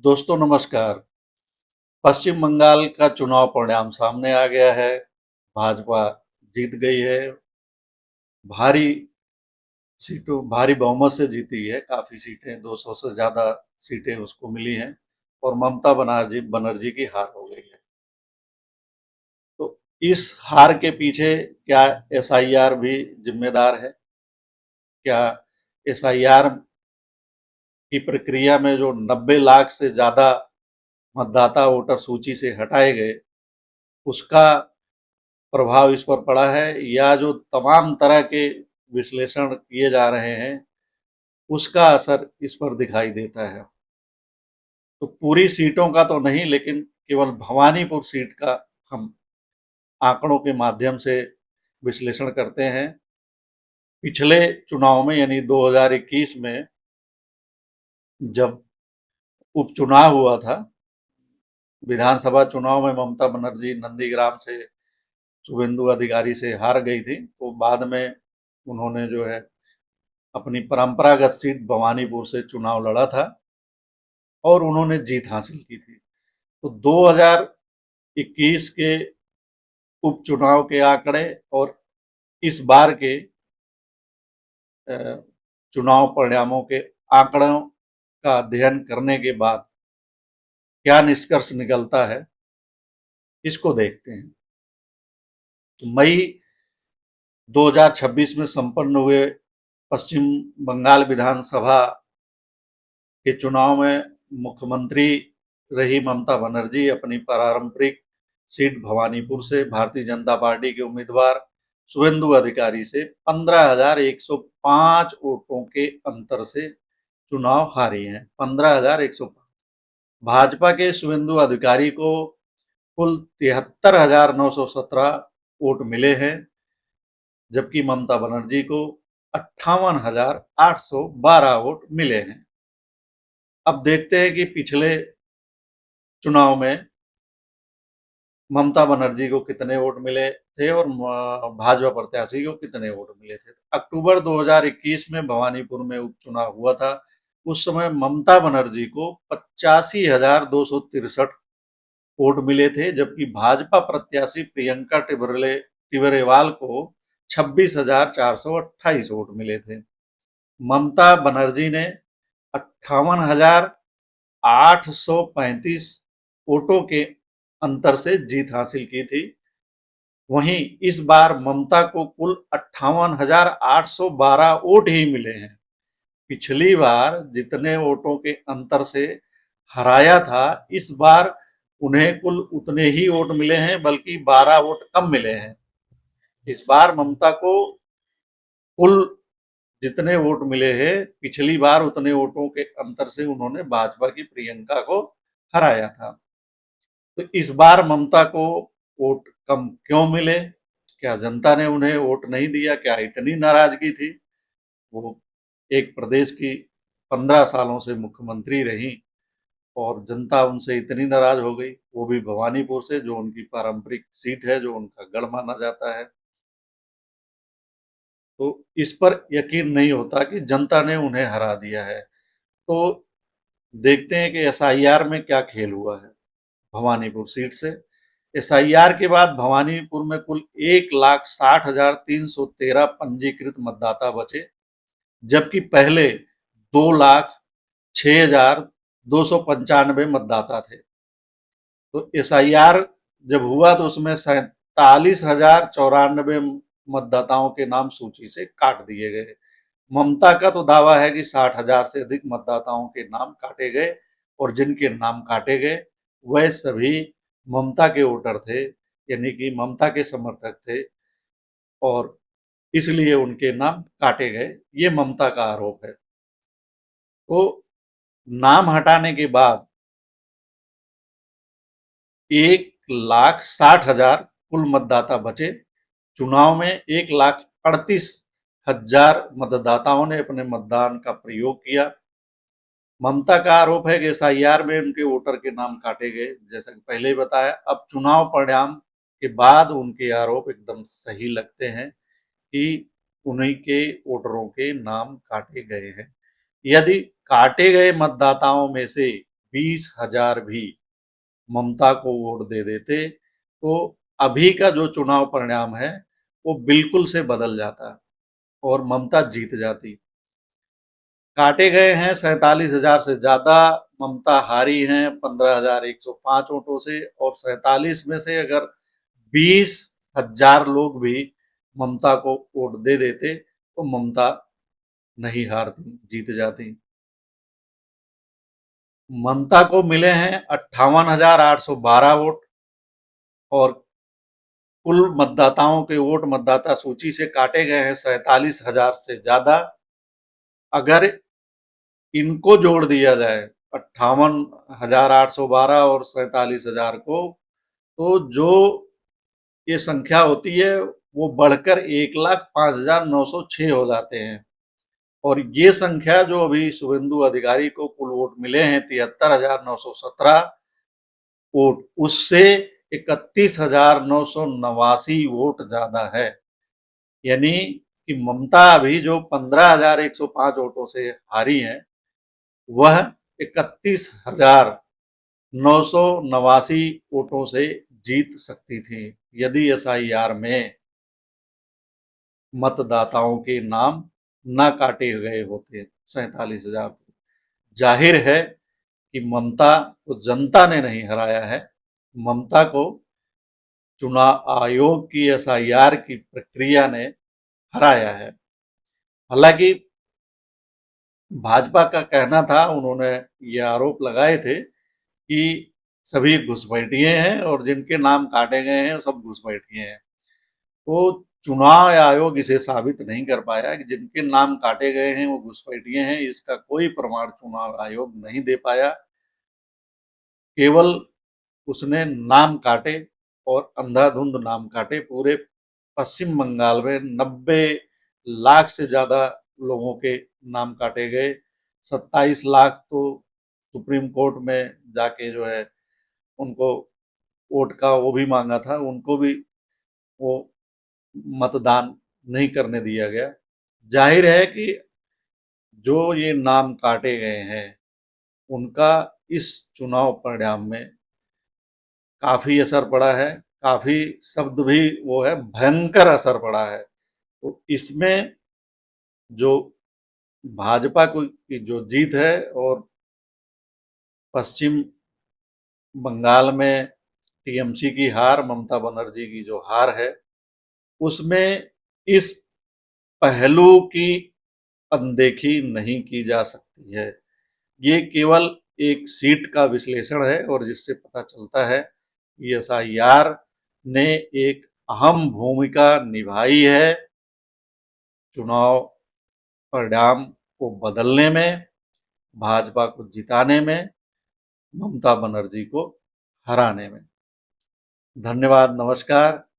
दोस्तों नमस्कार। पश्चिम बंगाल का चुनाव परिणाम सामने आ गया है। भाजपा जीत गई है। भारी भारी बहुमत से जीती है। काफी सीटें, 200 से ज्यादा सीटें उसको मिली हैं और ममता बनर्जी बनर्जी की हार हो गई है। तो इस हार के पीछे क्या एसआईआर भी जिम्मेदार है? क्या एसआईआर की प्रक्रिया में जो 90 लाख से ज्यादा मतदाता वोटर सूची से हटाए गए, उसका प्रभाव इस पर पड़ा है, या जो तमाम तरह के विश्लेषण किए जा रहे हैं उसका असर इस पर दिखाई देता है? तो पूरी सीटों का तो नहीं, लेकिन केवल भवानीपुर सीट का हम आंकड़ों के माध्यम से विश्लेषण करते हैं। पिछले चुनाव में यानी 2021 में जब उपचुनाव हुआ था, विधानसभा चुनाव में ममता बनर्जी नंदीग्राम से शुभेंदु अधिकारी से हार गई थी, तो बाद में उन्होंने जो है अपनी परंपरागत सीट भवानीपुर से चुनाव लड़ा था और उन्होंने जीत हासिल की थी। तो 2021 के उपचुनाव के आंकड़े और इस बार के चुनाव परिणामों के आंकड़ों का अध्ययन करने के बाद क्या निष्कर्ष निकलता है, इसको देखते हैं। तो मई 2026 में संपन्न हुए पश्चिम बंगाल विधानसभा के चुनाव में मुख्यमंत्री रही ममता बनर्जी अपनी पारंपरिक सीट भवानीपुर से भारतीय जनता पार्टी के उम्मीदवार शुभेंदु अधिकारी से 15,105 वोटों के अंतर से चुनाव हारी हैं। 15,105। भाजपा के शुभेंदु अधिकारी को कुल 73,917 वोट मिले हैं, जबकि ममता बनर्जी को 58,812 वोट मिले हैं। अब देखते हैं कि पिछले चुनाव में ममता बनर्जी को कितने वोट मिले थे और भाजपा प्रत्याशी को कितने वोट मिले थे। अक्टूबर 2021 में भवानीपुर में उपचुनाव हुआ था। उस समय ममता बनर्जी को 85,263 वोट मिले थे, जबकि भाजपा प्रत्याशी प्रियंका टिबरेवाल को 26,428 वोट मिले थे। ममता बनर्जी ने 58,835 वोटों के अंतर से जीत हासिल की थी। वहीं इस बार ममता को कुल 58,812 वोट ही मिले हैं। पिछली बार जितने वोटों के अंतर से हराया था, इस बार उन्हें कुल उतने ही वोट मिले हैं, बल्कि 12 वोट कम मिले हैं। इस बार ममता को कुल जितने वोट मिले हैं, पिछली बार उतने वोटों के अंतर से उन्होंने भाजपा की प्रियंका को हराया था। तो इस बार ममता को वोट कम क्यों मिले? क्या जनता ने उन्हें वोट नहीं दिया? क्या इतनी नाराजगी थी? वो एक प्रदेश की 15 सालों से मुख्यमंत्री रही और जनता उनसे इतनी नाराज हो गई, वो भी भवानीपुर से, जो उनकी पारंपरिक सीट है, जो उनका गढ़ माना जाता है। तो इस पर यकीन नहीं होता कि जनता ने उन्हें हरा दिया है। तो देखते हैं कि एसआईआर में क्या खेल हुआ है भवानीपुर सीट से। एसआईआर के बाद भवानीपुर में कुल 1,60,313 पंजीकृत मतदाता बचे, जबकि पहले 2,06,295 मतदाता थे। तो एसआईआर जब हुआ तो उसमें 47,094 मतदाताओं के नाम सूची से काट दिए गए। ममता का तो दावा है कि 60,000 से अधिक मतदाताओं के नाम काटे गए, और जिनके नाम काटे गए वह सभी ममता के वोटर थे, यानी कि ममता के समर्थक थे, और इसलिए उनके नाम काटे गए। ये ममता का आरोप है। तो नाम हटाने के बाद 1,60,000 कुल मतदाता बचे। चुनाव में 1,38,000 मतदाताओं ने अपने मतदान का प्रयोग किया। ममता का आरोप है कि एसआईआर में उनके वोटर के नाम काटे गए, जैसा कि पहले ही बताया। अब चुनाव परिणाम के बाद उनके आरोप एकदम सही लगते हैं कि उन्हीं के वोटरों के नाम काटे गए हैं। यदि काटे गए मतदाताओं में से 20,000 भी ममता को वोट दे देते तो अभी का जो चुनाव परिणाम है वो बिल्कुल से बदल जाता और ममता जीत जाती। काटे गए हैं 47,000 से ज्यादा, ममता हारी हैं 15,105 वोटों से, और 47 में से अगर 20,000 लोग भी ममता को वोट दे देते तो ममता नहीं हारती, जीत जाती। ममता को मिले हैं 58,812 वोट, और कुल मतदाताओं के वोट मतदाता सूची से काटे गए हैं 47,000 से ज्यादा। अगर इनको जोड़ दिया जाए 58,812 और 47,000 को, तो जो ये संख्या होती है वो बढ़कर 1,05,906 हो जाते हैं। और ये संख्या जो अभी शुभेंदु अधिकारी को कुल वोट मिले हैं 73,917 वोट, उससे 31,989 वोट ज्यादा है। यानी कि ममता अभी जो 15,105 वोटों से हारी है वह 31,989 वोटों से जीत सकती थी यदि एसआईआर में मतदाताओं के नाम न काटे गए होते 47,000। जाहिर है कि ममता को जनता ने नहीं हराया है, ममता को चुनाव आयोग की एसआईआर की प्रक्रिया ने हराया है। हालांकि भाजपा का कहना था, उन्होंने ये आरोप लगाए थे कि सभी घुसपैठिए हैं और जिनके नाम काटे गए हैं सब घुसपैठिए हैं। तो चुनाव आयोग इसे साबित नहीं कर पाया कि जिनके नाम काटे गए हैं वो घुसपैठिए हैं, इसका कोई प्रमाण चुनाव आयोग नहीं दे पाया। केवल उसने नाम काटे और अंधाधुंध नाम काटे। पूरे पश्चिम बंगाल में 90 लाख से ज्यादा लोगों के नाम काटे गए। 27 लाख तो सुप्रीम कोर्ट में जाके जो है उनको वोट का वो भी मांगा था, उनको भी वो मतदान नहीं करने दिया गया। जाहिर है कि जो ये नाम काटे गए हैं उनका इस चुनाव परिणाम में काफी असर पड़ा है। काफी शब्द भी वो है, भयंकर असर पड़ा है। तो इसमें जो भाजपा की जो जीत है और पश्चिम बंगाल में टीएमसी की हार, ममता बनर्जी की जो हार है, उसमें इस पहलू की अनदेखी नहीं की जा सकती है। ये केवल एक सीट का विश्लेषण है और जिससे पता चलता है कि एसआईआर ने एक अहम भूमिका निभाई है चुनाव परिणाम को बदलने में, भाजपा को जिताने में, ममता बनर्जी को हराने में। धन्यवाद, नमस्कार।